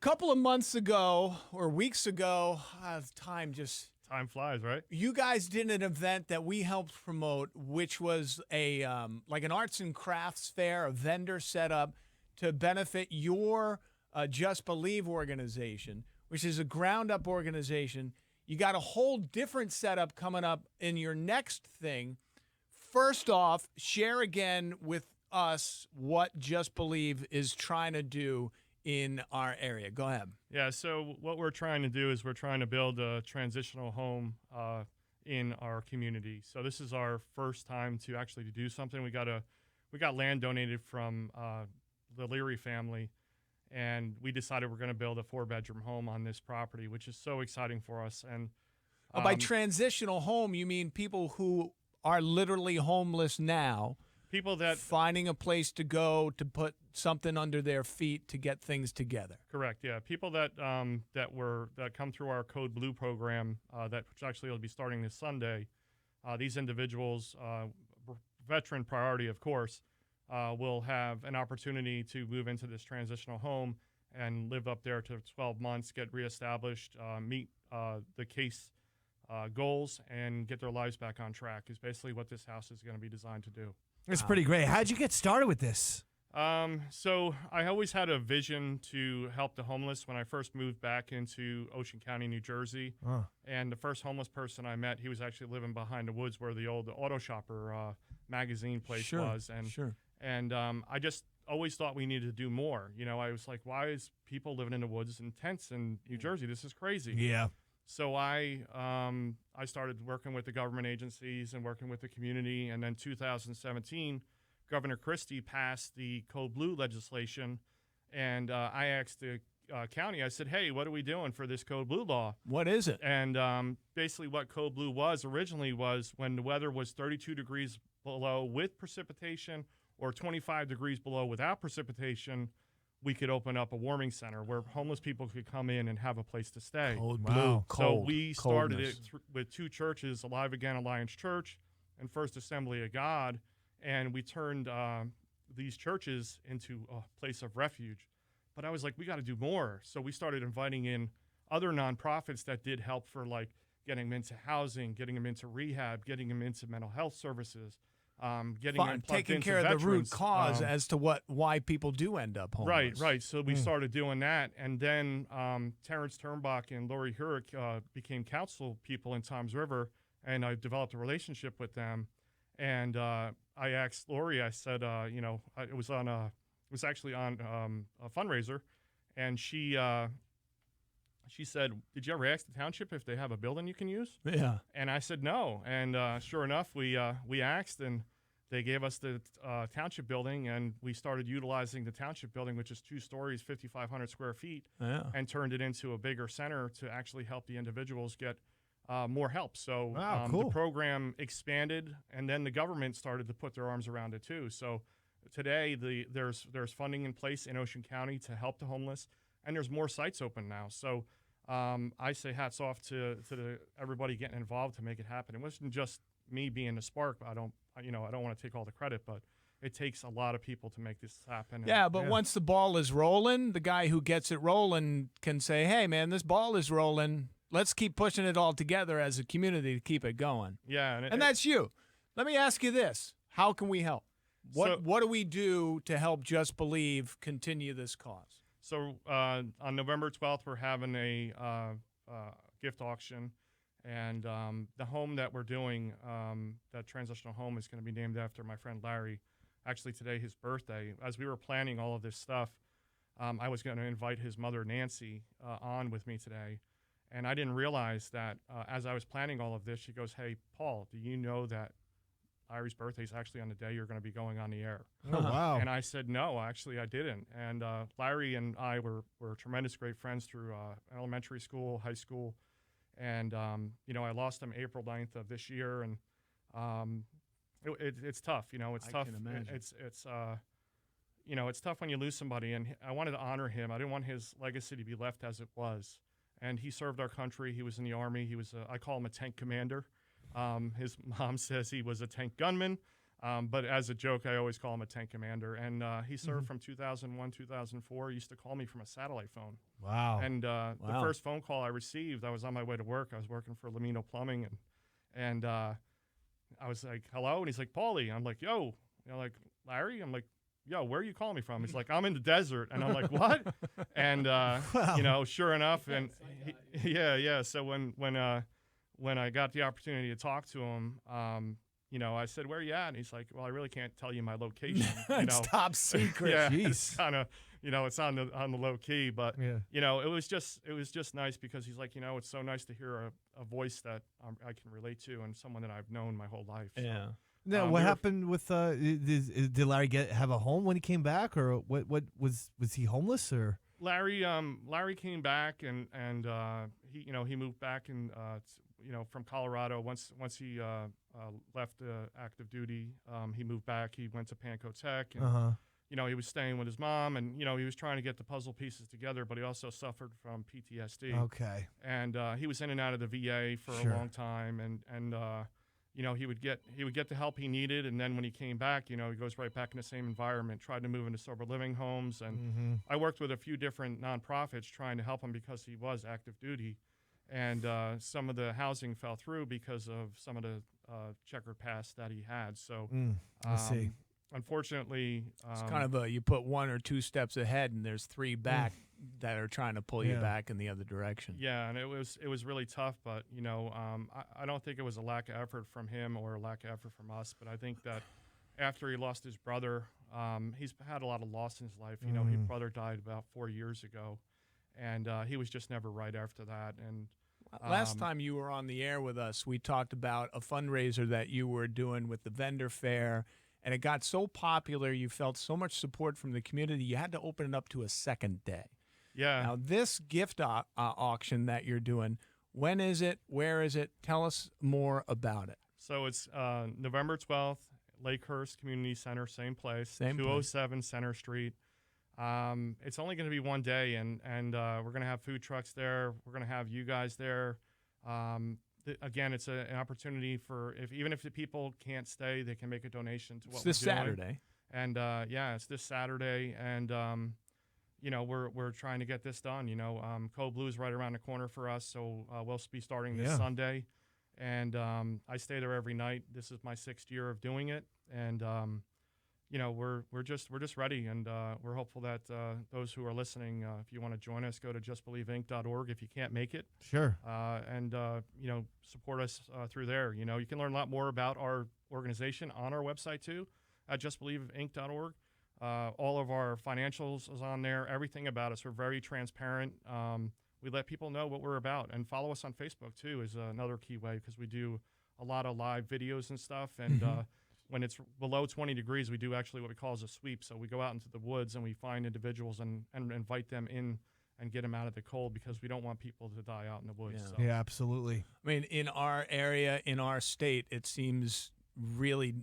couple of months ago or weeks ago, Time flies, right? you guys did an event that we helped promote, which was a like an arts and crafts fair, a vendor set up to benefit your Just Believe organization, which is a ground up organization. You got a whole different setup coming up in your next thing. First off, share again with us what Just Believe is trying to do in our area. Go ahead. Yeah, so what we're trying to do is we're trying to build a transitional home in our community. So this is our first time to actually do something. We got land donated from the Leary family, and we decided we're going to build a 4-bedroom home on this property, which is so exciting for us. And By transitional home, you mean people who are literally homeless now, people that finding a place to go to put something under their feet to get things together. Correct. Yeah, people that come through our Code Blue program, which actually will be starting this Sunday. These individuals, veteran priority, of course, will have an opportunity to move into this transitional home and live up there to 12 months, get reestablished, meet the case goals, and get their lives back on track. Is basically what this house is going to be designed to do. It's pretty great. How'd you get started with this? So I always had a vision to help the homeless when I first moved back into Ocean County, New Jersey. And the first homeless person I met, he was actually living behind the woods where the old Auto Shopper magazine place was. And I just always thought we needed to do more. You know, I was like, why is people living in the woods in tents in New Jersey? This is crazy. Yeah. So I started working with the government agencies and working with the community. And then 2017, Governor Christie passed the Code Blue legislation. And I asked the county, I said, hey, what are we doing for this Code Blue law? What is it? And basically what Code Blue was originally was when the weather was 32 degrees below with precipitation or 25 degrees below without precipitation, we could open up a warming center where homeless people could come in and have a place to stay. Cold Wow. Blue. So Cold. we started Coldness. it with two churches, Alive Again Alliance Church and First Assembly of God, and we turned these churches into a place of refuge. But I was like, we got to do more. So we started inviting in other nonprofits that did help for like getting them into housing, getting them into rehab, getting them into mental health services, getting them plugged taking into care of the root veterans. cause as to why people do end up homeless. Right. So we started doing that. And then Terrence Turnbach and Lori Hurrick became council people in Toms River, and I developed a relationship with them. And I asked Lori, I said, it was actually on a fundraiser, and she said, did you ever ask the township if they have a building you can use? Yeah. And I said no. And sure enough, we asked, and they gave us the township building, and we started utilizing the township building, which is 2 stories, 5,500 square feet, Yeah. and turned it into a bigger center to actually help the individuals get more help. So Wow, the cool. program expanded, and then the government started to put their arms around it too. So today, there's funding in place in Ocean County to help the homeless, and there's more sites open now. So I say hats off to everybody getting involved to make it happen. It wasn't just me being the spark. I don't want to take all the credit, but it takes a lot of people to make this happen. Yeah, but once the ball is rolling, the guy who gets it rolling can say, hey, man, this ball is rolling. Let's keep pushing it all together as a community to keep it going. Yeah, And that's you. Let me ask you this. How can we help? What do we do to help Just Believe continue this cause? So on November 12th, we're having a gift auction, and the home that we're doing, that transitional home, is going to be named after my friend Larry. Actually, today, his birthday. As we were planning all of this stuff, I was going to invite his mother, Nancy, on with me today, and I didn't realize that as I was planning all of this, she goes, hey, Paul, do you know that Larry's birthday is actually on the day you're going to be going on the air? Oh, wow. And I said, no, actually, I didn't. And Larry and I were tremendous, great friends through elementary school, high school. And, I lost him April 9th of this year. And it's tough. It's I tough. can imagine. It's tough when you lose somebody. And I wanted to honor him. I didn't want his legacy to be left as it was. And he served our country. He was in the Army. He was, I call him a tank commander. His mom says he was a tank gunman. But as a joke, I always call him a tank commander. And he served Mhm. from 2001, 2004. He used to call me from a satellite phone. Wow. And the Wow. first phone call I received, I was on my way to work. I was working for Lamino Plumbing, and I was like, "Hello," and he's like, "Paulie." I'm like, "Yo," like Larry. I'm like, "Yo, where are you calling me from?" He's like, "I'm in the desert," and I'm like, "What?" And Wow. sure enough, and yeah. So when I got the opportunity to talk to him, I said, "Where are you at?" And he's like, "Well, I really can't tell you my location." It's top secret. Yeah, it's Jeez. kind of, it's on the low key, but Yeah. it was just nice because he's like, it's so nice to hear a voice that I can relate to and someone that I've known my whole life. So, Yeah. Now, we what were- happened with did Larry have a home when he came back, or what was he homeless or? Larry came back and he moved back from Colorado once he left active duty. He moved back. He went to Panco Tech and Uh-huh. he was staying with his mom, and he was trying to get the puzzle pieces together, but he also suffered from PTSD. Okay. And he was in and out of the VA for Sure. a long time, and he would get the help he needed, and then when he came back, he goes right back in the same environment. Tried to move into sober living homes, and Mm-hmm. I worked with a few different nonprofits trying to help him because he was active duty, and some of the housing fell through because of some of the checkered past that he had. So I see. unfortunately, It's kind of you put one or two steps ahead, and there's three back that are trying to pull you Yeah. back in the other direction. yeah, and it was really tough. But I don't think it was a lack of effort from him or a lack of effort from us. But I think that after he lost his brother, he's had a lot of loss in his life. His brother died about 4 years ago, and he was just never right after that. And Last time you were on the air with us, we talked about a fundraiser that you were doing with the vendor fair, and it got so popular, you felt so much support from the community, you had to open it up to a second day. yeah, Now, this gift auction that you're doing, when is it? Where is it? Tell us more about it. so it's November 12th, Lakehurst Community Center, same place, Same place. 207 Center Street. It's only going to be one day, and we're going to have food trucks there. We're going to have you guys there. Again, it's an opportunity for even if the people can't stay, they can make a donation to what It's this we're doing. Saturday. And it's this Saturday, and we're trying to get this done. Code Blue's right around the corner for us, so we'll be starting this Yeah. Sunday. And I stay there every night. This is my 6th year of doing it, and we're just ready, and we're hopeful that those who are listening, if you want to join us, go to justbelieveinc.org if you can't make it, Sure. and support us through there. You can learn a lot more about our organization on our website too, at justbelieveinc.org. All of our financials is on there. Everything about us. We're very transparent. We let people know what we're about, and follow us on Facebook too is another key way, because we do a lot of live videos and stuff. And when it's below 20 degrees, we do actually what we call as a sweep. So we go out into the woods and we find individuals and invite them in and get them out of the cold, because we don't want people to die out in the woods. Yeah. So. Yeah, absolutely. I mean, in our area, in our state, it seems really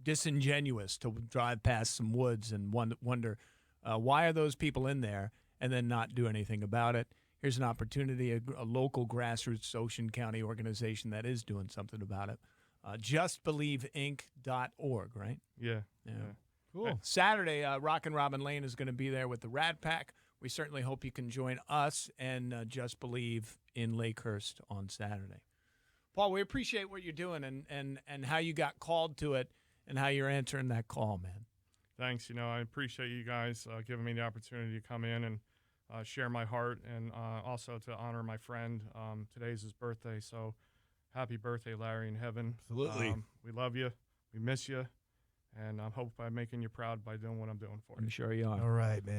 disingenuous to drive past some woods and wonder why are those people in there, and then not do anything about it. Here's an opportunity, a local grassroots Ocean County organization that is doing something about it. JustBelieveInc.org, right? Yeah. Cool. Saturday, Rockin' Robin Lane is going to be there with the Rat Pack. We certainly hope you can join us and Just Believe in Lakehurst on Saturday. Paul, we appreciate what you're doing and how you got called to it and how you're answering that call, man. Thanks. I appreciate you guys giving me the opportunity to come in and share my heart, and also to honor my friend. Today's his birthday, so happy birthday, Larry, in heaven. Absolutely. We love you. We miss you. And I hope I'm making you proud by doing what I'm doing for you. I'm sure you are. All right, man.